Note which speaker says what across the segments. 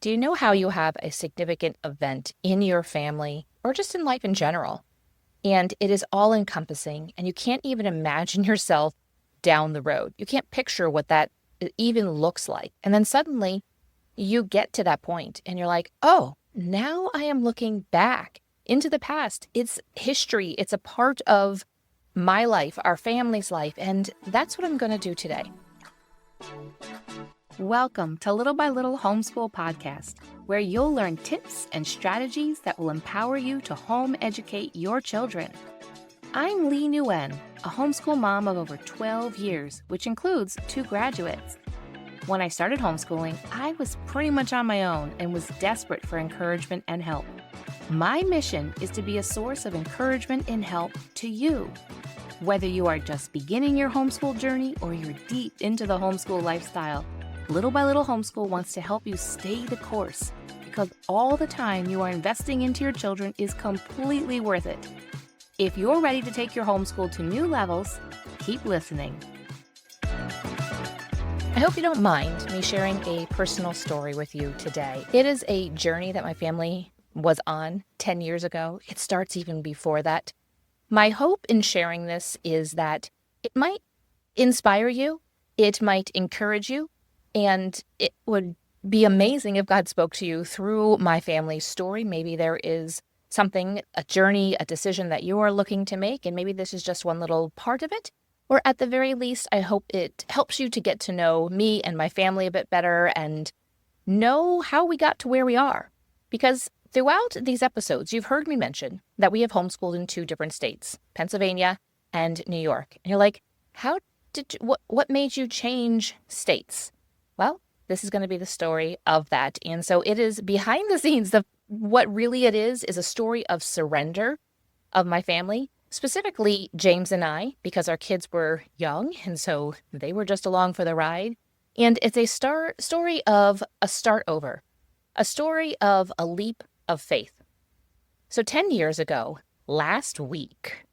Speaker 1: Do you know how you have a significant event in your family or just in life in general? And it is all encompassing, and you can't even imagine yourself down the road. You can't picture what that even looks like. And then suddenly you get to that point and you're like, oh, now I am looking back into the past. It's history, it's a part of my life, our family's life. And that's what I'm going to do today. Welcome to Little by Little Homeschool Podcast, where you'll learn tips and strategies that will empower you to home educate your children. I'm Leigh Nguyen, a homeschool mom of over 12 years, which includes 2 graduates. When I started homeschooling, I was pretty much on my own and was desperate for encouragement and help. My mission is to be a source of encouragement and help to you. Whether you are just beginning your homeschool journey or you're deep into the homeschool lifestyle, Little by Little Homeschool wants to help you stay the course, because all the time you are investing into your children is completely worth it. If you're ready to take your homeschool to new levels, keep listening. I hope you don't mind me sharing a personal story with you today. It is a journey that my family was on 10 years ago. It starts even before that. My hope in sharing this is that it might inspire you, it might encourage you, and it would be amazing if God spoke to you through my family's story. Maybe there is something, a journey, a decision that you are looking to make, and maybe this is just one little part of it. Or at the very least, I hope it helps you to get to know me and my family a bit better and know how we got to where we are. Because throughout these episodes, you've heard me mention that we have homeschooled in 2 different states, Pennsylvania and New York. And you're like, what made you change states? Well, this is going to be the story of that. And so it is behind the scenes. What really it is a story of surrender of my family, specifically James and I, because our kids were young, and so they were just along for the ride. And it's a story of a start over, a story of a leap of faith. So 10 years ago, last week,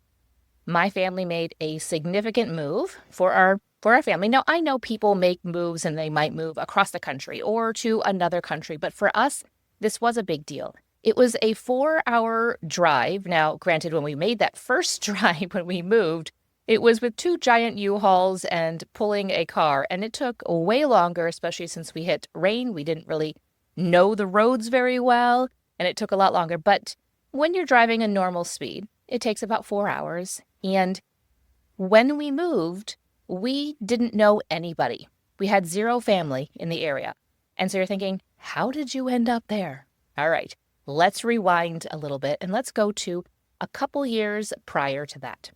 Speaker 1: my family made a significant move for our family. Now, I know people make moves and they might move across the country or to another country, but for us, this was a big deal. It was a 4-hour drive. Now, granted, when we made that first drive, when we moved, it was with 2 giant U-Hauls and pulling a car, and it took way longer, especially since we hit rain. We didn't really know the roads very well, and it took a lot longer. But when you're driving a normal speed, it takes about 4 hours. And when we moved, we didn't know anybody. We had 0 family in the area. And so you're thinking, how did you end up there? All right, let's rewind a little bit and let's go to a couple years prior to that.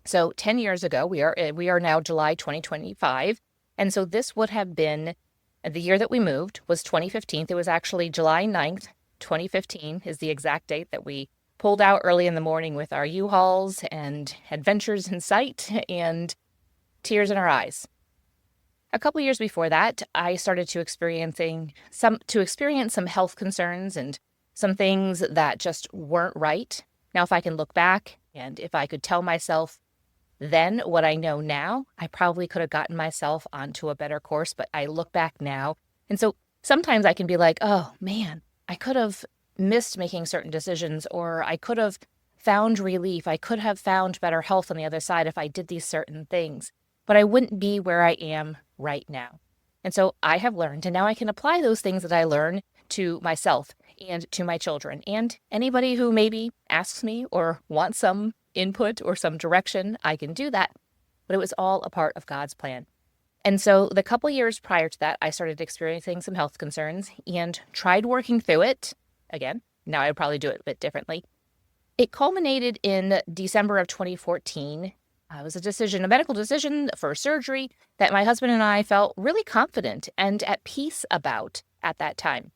Speaker 1: So 10 years ago, we are now July 2025. And so this would have been the year that we moved was 2015. It was actually July 9th, 2015 is the exact date that we pulled out early in the morning with our U-Hauls and adventures in sight and tears in our eyes. A couple years before that, I started to experience some health concerns and some things that just weren't right. Now, if I can look back and if I could tell myself then what I know now, I probably could have gotten myself onto a better course, but I look back now. And so sometimes I can be like, oh man, I could have missed making certain decisions, or I could have found relief. I could have found better health on the other side if I did these certain things, but I wouldn't be where I am right now. And so I have learned, and now I can apply those things that I learn to myself and to my children and anybody who maybe asks me or wants some input or some direction. I can do that, but it was all a part of God's plan. And so the couple years prior to that, I started experiencing some health concerns and tried working through it. Again, now I would probably do it a bit differently. It culminated in December of 2014. It was a medical decision for surgery that my husband and I felt really confident and at peace about at that time.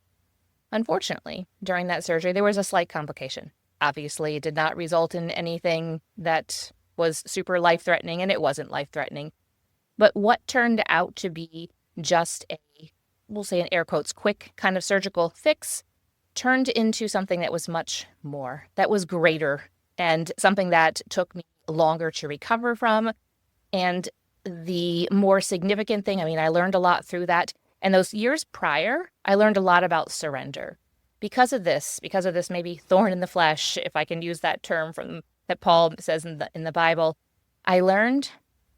Speaker 1: Unfortunately, during that surgery, there was a slight complication. Obviously, it did not result in anything that was super life-threatening, and it wasn't life-threatening. But what turned out to be just we'll say in air quotes, quick kind of surgical fix turned into something that was much more, that was greater, and something that took me longer to recover from. And the more significant thing, I learned a lot through that, And those years prior, I learned a lot about surrender. Because of this maybe thorn in the flesh, if I can use that term from that Paul says in the Bible, I learned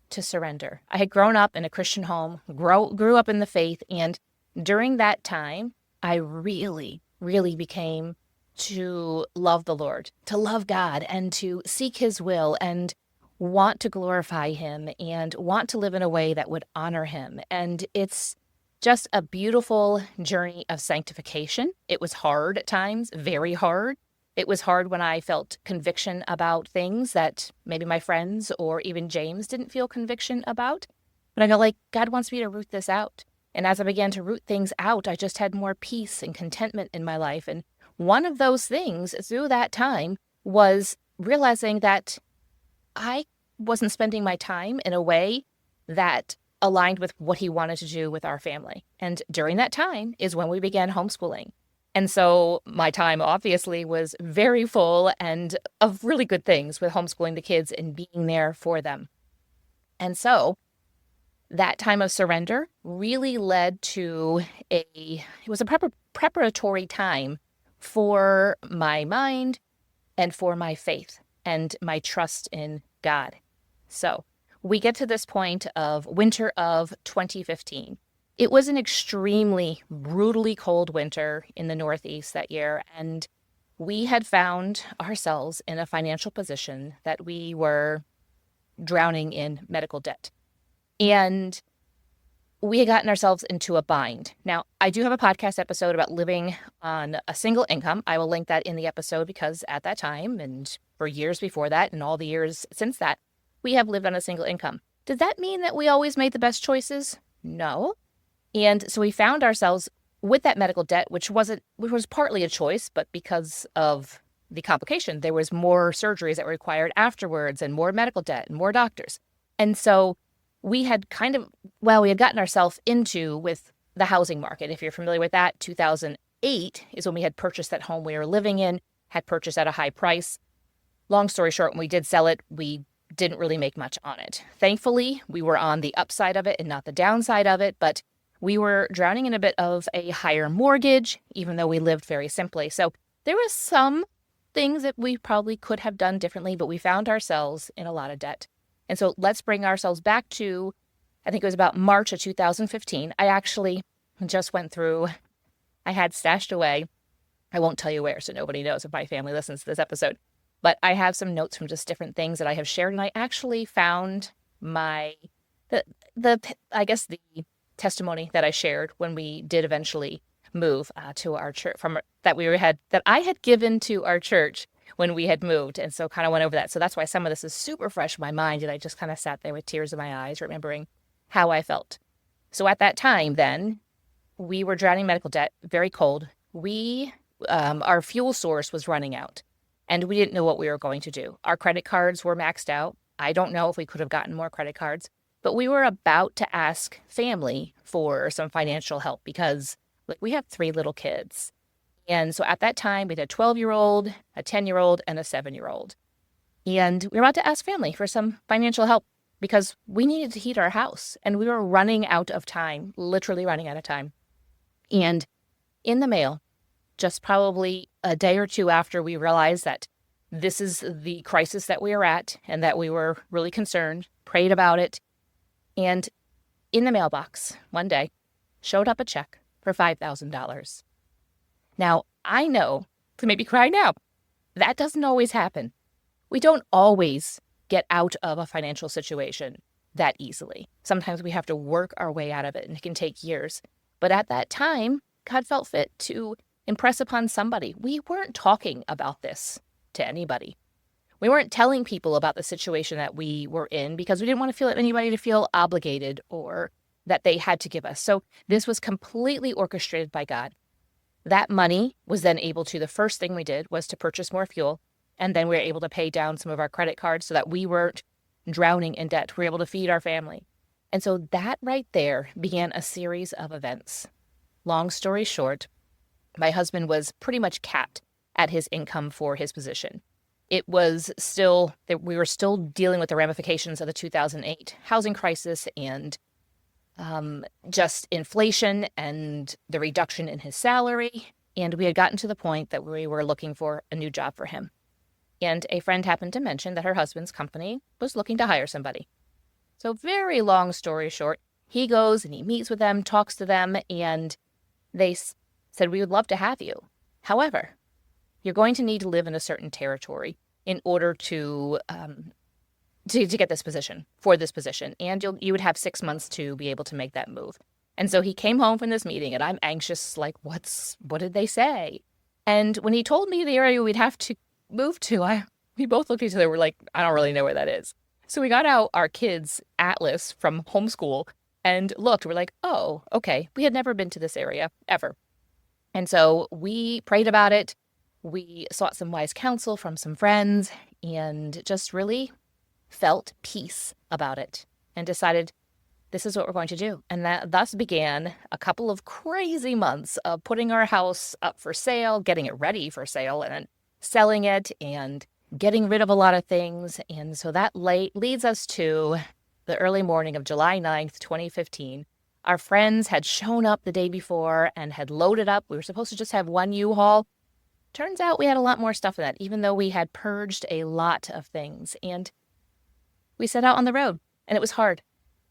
Speaker 1: to surrender. I had grown up in a Christian home, grew up in the faith, and during that time, I really, really became to love the Lord, to love God, and to seek His will, and want to glorify Him, and want to live in a way that would honor Him. And it's just a beautiful journey of sanctification. It was hard at times, very hard. It was hard when I felt conviction about things that maybe my friends or even James didn't feel conviction about. But I felt like God wants me to root this out. And as I began to root things out, I just had more peace and contentment in my life. And one of those things through that time was realizing that I wasn't spending my time in a way that aligned with what He wanted to do with our family. And during that time is when we began homeschooling. And so my time obviously was very full and of really good things with homeschooling the kids and being there for them. And so that time of surrender really led to it was a preparatory time for my mind and for my faith and my trust in God. So we get to this point of winter of 2015. It was an extremely brutally cold winter in the Northeast that year, and we had found ourselves in a financial position that we were drowning in medical debt. And we had gotten ourselves into a bind. Now, I do have a podcast episode about living on a single income. I will link that in the episode because at that time and for years before that and all the years since that, we have lived on a single income. Did that mean that we always made the best choices? No. And so we found ourselves with that medical debt, which was partly a choice, but because of the complication, there was more surgeries that were required afterwards and more medical debt and more doctors. And so we had we had gotten ourselves into with the housing market. If you're familiar with that, 2008 is when we had purchased that home we were living in, had purchased at a high price. Long story short, when we did sell it, we didn't really make much on it. Thankfully, we were on the upside of it and not the downside of it, but we were drowning in a bit of a higher mortgage, even though we lived very simply. So there was some things that we probably could have done differently, but we found ourselves in a lot of debt. And so let's bring ourselves back to, I think it was about March of 2015. I actually just went through, I had stashed away, I won't tell you where, so nobody knows if my family listens to this episode, but I have some notes from just different things that I have shared, and I actually found the testimony that I shared when we did eventually move to our church that I had given to our church when we had moved. And so kind of went over that. So that's why some of this is super fresh in my mind. And I just kind of sat there with tears in my eyes, remembering how I felt. So at that time, then we were drowning in medical debt, very cold. Our fuel source was running out and we didn't know what we were going to do. Our credit cards were maxed out. I don't know if we could have gotten more credit cards. But we were about to ask family for some financial help because we have 3 little kids. And so at that time, we had a 12-year-old, a 10-year-old, and a 7-year-old. And we were about to ask family for some financial help because we needed to heat our house. And we were running out of time, literally running out of time. And in the mail, just probably a day or two after we realized that this is the crisis that we were at and that we were really concerned, prayed about it, and in the mailbox one day showed up a check for $5,000. Now, I know, to make me cry now, that doesn't always happen. We don't always get out of a financial situation that easily. Sometimes we have to work our way out of it, and it can take years. But at that time, God felt fit to impress upon somebody. We weren't talking about this to anybody. We weren't telling people about the situation that we were in because we didn't want anybody to feel obligated or that they had to give us. So this was completely orchestrated by God. That money was then the first thing we did was to purchase more fuel. And then we were able to pay down some of our credit cards so that we weren't drowning in debt. We were able to feed our family. And so that right there began a series of events. Long story short, my husband was pretty much capped at his income for his position. It was still that we were still dealing with the ramifications of the 2008 housing crisis, and just inflation and the reduction in his salary. And we had gotten to the point that we were looking for a new job for him. And a friend happened to mention that her husband's company was looking to hire somebody. So very long story short, he goes and he meets with them, talks to them, and they said, we would love to have you. However, you're going to need to live in a certain territory in order to get this position, for this position. And you would have 6 months to be able to make that move. And so he came home from this meeting, and I'm anxious, like, what did they say? And when he told me the area we'd have to move to, we both looked at each other, we're like, I don't really know where that is. So we got out our kids' atlas from homeschool and looked. We're like, oh, okay. We had never been to this area, ever. And so we prayed about it. We sought some wise counsel from some friends and just really felt peace about it and decided this is what we're going to do. And that thus began a couple of crazy months of putting our house up for sale, getting it ready for sale, and then selling it and getting rid of a lot of things. And so that leads us to the early morning of July 9th, 2015. Our friends had shown up the day before and had loaded up. We were supposed to just have one U-Haul. Turns out we had a lot more stuff in that, even though we had purged a lot of things. And we set out on the road, and it was hard.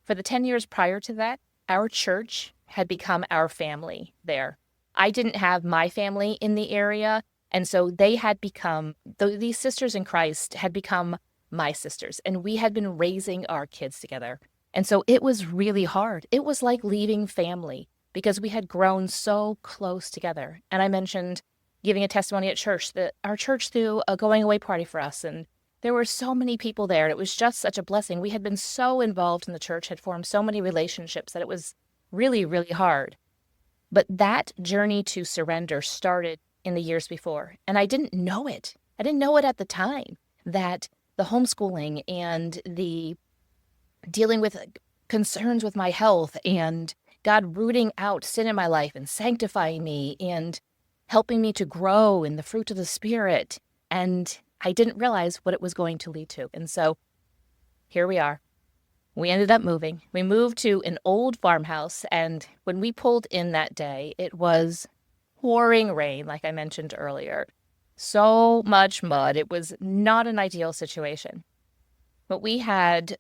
Speaker 1: For the 10 years prior to that, our church had become our family there. I didn't have my family in the area, and so they had become, these sisters in Christ had become my sisters, and we had been raising our kids together. And so it was really hard. It was like leaving family because we had grown so close together. And I mentioned giving a testimony at church that our church threw a going away party for us, and there were so many people there. It was just such a blessing. We had been so involved in the church, had formed so many relationships that it was really, really hard. But that journey to surrender started in the years before, and I didn't know it. I didn't know it at the time, that the homeschooling and the dealing with concerns with my health and God rooting out sin in my life and sanctifying me and helping me to grow in the fruit of the Spirit. And I didn't realize what it was going to lead to. And so here we are. We ended up moving. We moved to an old farmhouse. And when we pulled in that day, it was pouring rain, like I mentioned earlier. So much mud. It was not an ideal situation. But we had,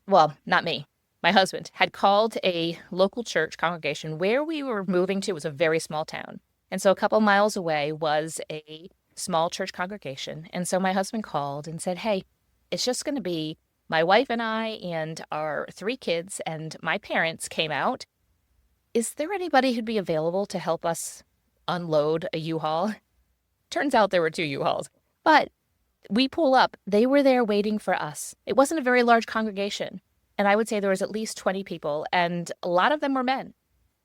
Speaker 1: well, not me, my husband had called a local church congregation. Where we were moving to was a very small town. And so a couple miles away was a small church congregation. And so my husband called and said, hey, it's just going to be my wife and I and our 3 kids, and my parents came out. Is there anybody who'd be available to help us unload a U-Haul? Turns out there were 2 U-Hauls, but we pull up. They were there waiting for us. It wasn't a very large congregation, and I would say there was at least 20 people, and a lot of them were men.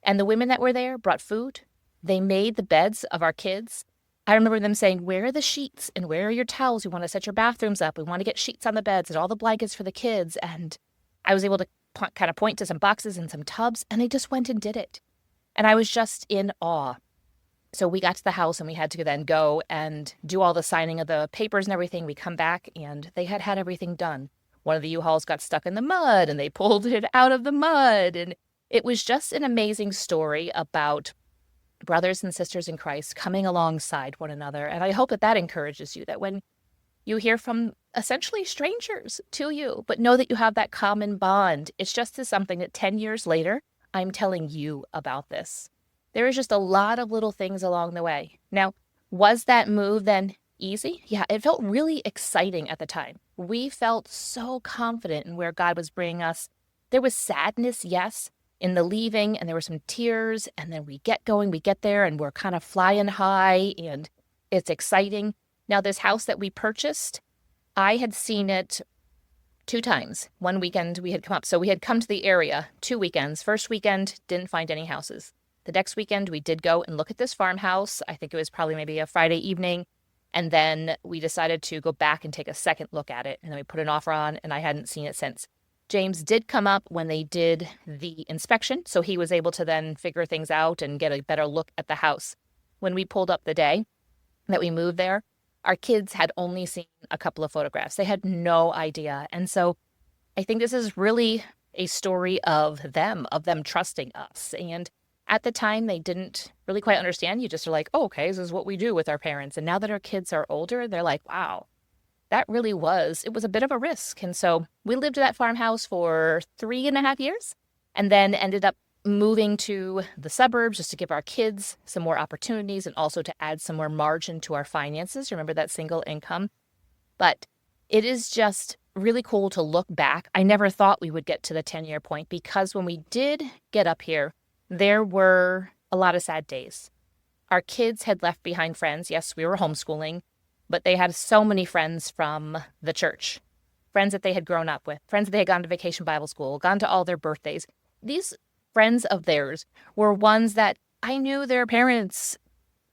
Speaker 1: And the women that were there brought food. They made the beds of our kids. I remember them saying, where are the sheets and where are your towels? We want to set your bathrooms up. We want to get sheets on the beds and all the blankets for the kids. And I was able to kind of point to some boxes and some tubs, and they just went and did it. And I was just in awe. So we got to the house and we had to then go and do all the signing of the papers and everything. We come back and they had everything done. One of the U-Hauls got stuck in the mud and they pulled it out of the mud. And it was just an amazing story about brothers and sisters in Christ coming alongside one another. And I hope that that encourages you, that when you hear from essentially strangers to you, but know that you have that common bond, it's just as something that 10 years later, I'm telling you about this. There is just a lot of little things along the way. Now, was that move then easy? Yeah, it felt really exciting at the time. We felt so confident in where God was bringing us. There was sadness, yes, in the leaving, and there were some tears, and then we get going, we get there, and we're kind of flying high, and it's exciting. Now, this house that we purchased, I had seen it 2 times. One weekend we had come up. So we had come to the area 2 weekends. First weekend, didn't find any houses. The next weekend, we did go and look at this farmhouse. I think it was probably maybe a Friday evening. And then we decided to go back and take a second look at it. And then we put an offer on, and I hadn't seen it since. James did come up when they did the inspection, so he was able to then figure things out and get a better look at the house. When we pulled up the day that we moved there, our kids had only seen a couple of photographs. They had no idea. And so I think this is really a story of them trusting us. And at the time, they didn't really quite understand. You just are like, oh, okay, this is what we do with our parents. And now that our kids are older, they're like, wow, it was a bit of a risk. And so we lived at that farmhouse for 3.5 years and then ended up moving to the suburbs just to give our kids some more opportunities and also to add some more margin to our finances. Remember that single income? But it is just really cool to look back. I never thought we would get to the 10-year point because when we did get up here, there were a lot of sad days. Our kids had left behind friends. Yes, we were homeschooling, but they had so many friends from the church, friends that they had grown up with, friends that they had gone to vacation Bible school, gone to all their birthdays. These friends of theirs were ones that I knew their parents,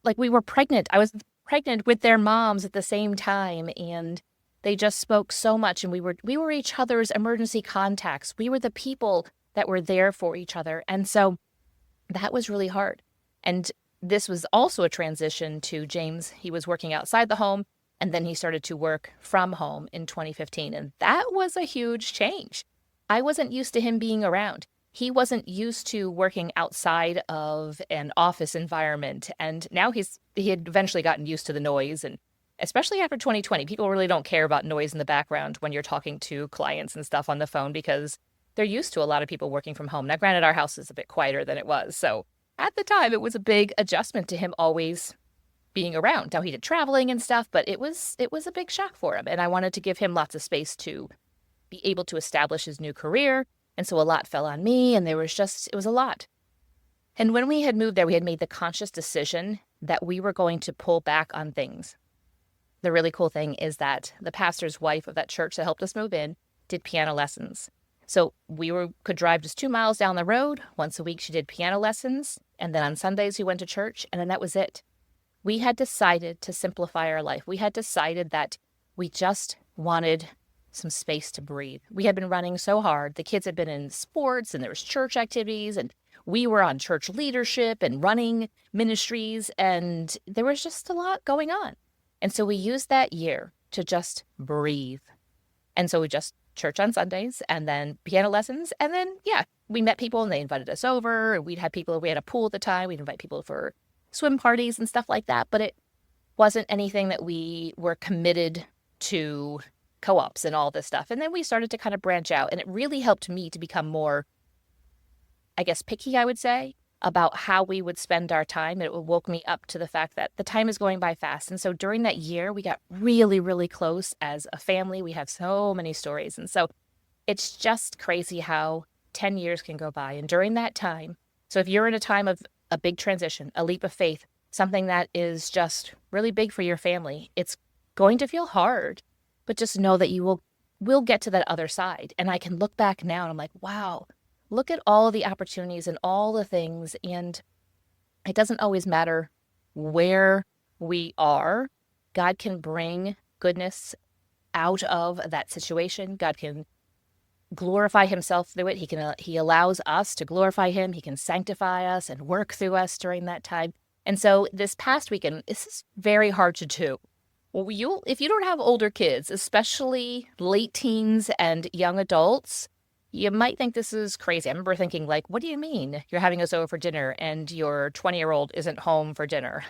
Speaker 1: like we were pregnant. I was pregnant with their moms at the same time, and they just spoke so much, and we were each other's emergency contacts. We were the people that were there for each other. And so that was really hard. And this was also a transition to James. He was working outside the home, and then he started to work from home in 2015. And that was a huge change. I wasn't used to him being around. He wasn't used to working outside of an office environment. And now he had eventually gotten used to the noise. And especially after 2020, people really don't care about noise in the background when you're talking to clients and stuff on the phone because they're used to a lot of people working from home. Now, granted, our house is a bit quieter than it was. So at the time, it was a big adjustment to him always being around. Now, he did traveling and stuff, but it was a big shock for him. And I wanted to give him lots of space to be able to establish his new career. And so a lot fell on me, and it was a lot. And when we had moved there, we had made the conscious decision that we were going to pull back on things. The really cool thing is that the pastor's wife of that church that helped us move in did piano lessons. So could drive just 2 miles down the road. Once a week, she did piano lessons. And then on Sundays, we went to church, and then that was it. We had decided to simplify our life. We had decided that we just wanted some space to breathe. We had been running so hard. The kids had been in sports, and there was church activities, and we were on church leadership and running ministries, and there was just a lot going on. And so we used that year to just breathe. And so we just church on Sundays and then piano lessons. And then, we met people and they invited us over. And we had a pool at the time. We'd invite people for swim parties and stuff like that. But it wasn't anything that we were committed to co-ops and all this stuff. And then we started to kind of branch out. And it really helped me to become more, I guess, picky, I would say, about how we would spend our time. It woke me up to the fact that the time is going by fast. And so during that year, we got really, really close as a family. We have so many stories. And so it's just crazy how 10 years can go by. And during that time, so if you're in a time of a big transition, a leap of faith, something that is just really big for your family, it's going to feel hard, but just know that you will get to that other side. And I can look back now and I'm like, wow, look at all the opportunities and all the things. And it doesn't always matter where we are. God can bring goodness out of that situation. God can glorify himself through it. He allows us to glorify him. He can sanctify us and work through us during that time. And so this past weekend, this is very hard to do. Well, if you don't have older kids, especially late teens and young adults, you might think this is crazy. I remember thinking, like, what do you mean you're having us over for dinner and your 20-year-old isn't home for dinner?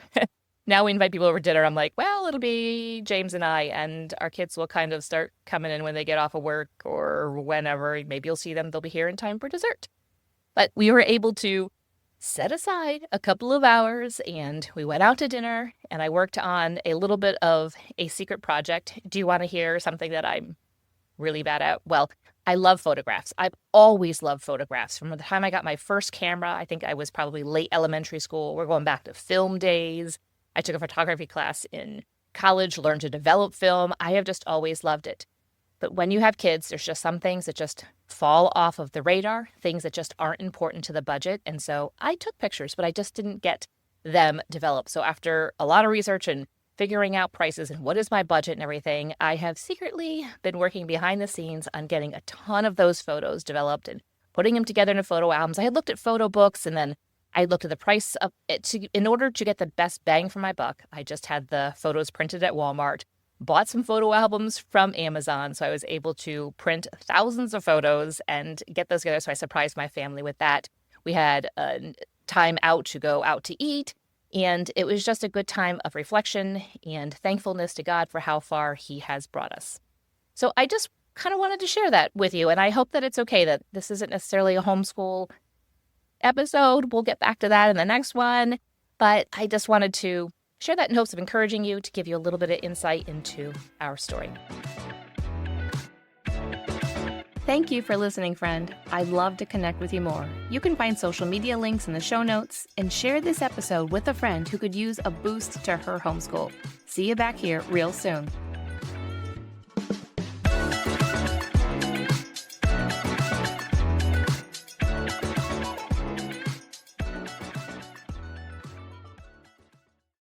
Speaker 1: Now we invite people over for dinner. I'm like, well, it'll be James and I, and our kids will kind of start coming in when they get off of work or whenever. Maybe you'll see them. They'll be here in time for dessert. But we were able to set aside a couple of hours, and we went out to dinner, and I worked on a little bit of a secret project. Do you want to hear something that I'm really bad at? Well, I love photographs. I've always loved photographs. From the time I got my first camera, I think I was probably late elementary school. We're going back to film days. I took a photography class in college, learned to develop film. I have just always loved it. But when you have kids, there's just some things that just fall off of the radar, things that just aren't important to the budget. And so I took pictures, but I just didn't get them developed. So after a lot of research and figuring out prices and what is my budget and everything, I have secretly been working behind the scenes on getting a ton of those photos developed and putting them together into photo albums. I had looked at photo books, and then I looked at the price of it. In order to get the best bang for my buck, I just had the photos printed at Walmart, bought some photo albums from Amazon. So I was able to print thousands of photos and get those together. So I surprised my family with that. We had time out to go out to eat. And it was just a good time of reflection and thankfulness to God for how far He has brought us. So I just kind of wanted to share that with you. And I hope that it's okay that this isn't necessarily a homeschool episode. We'll get back to that in the next one. But I just wanted to share that in hopes of encouraging you, to give you a little bit of insight into our story. Thank you for listening, friend. I'd love to connect with you more. You can find social media links in the show notes and share this episode with a friend who could use a boost to her homeschool. See you back here real soon.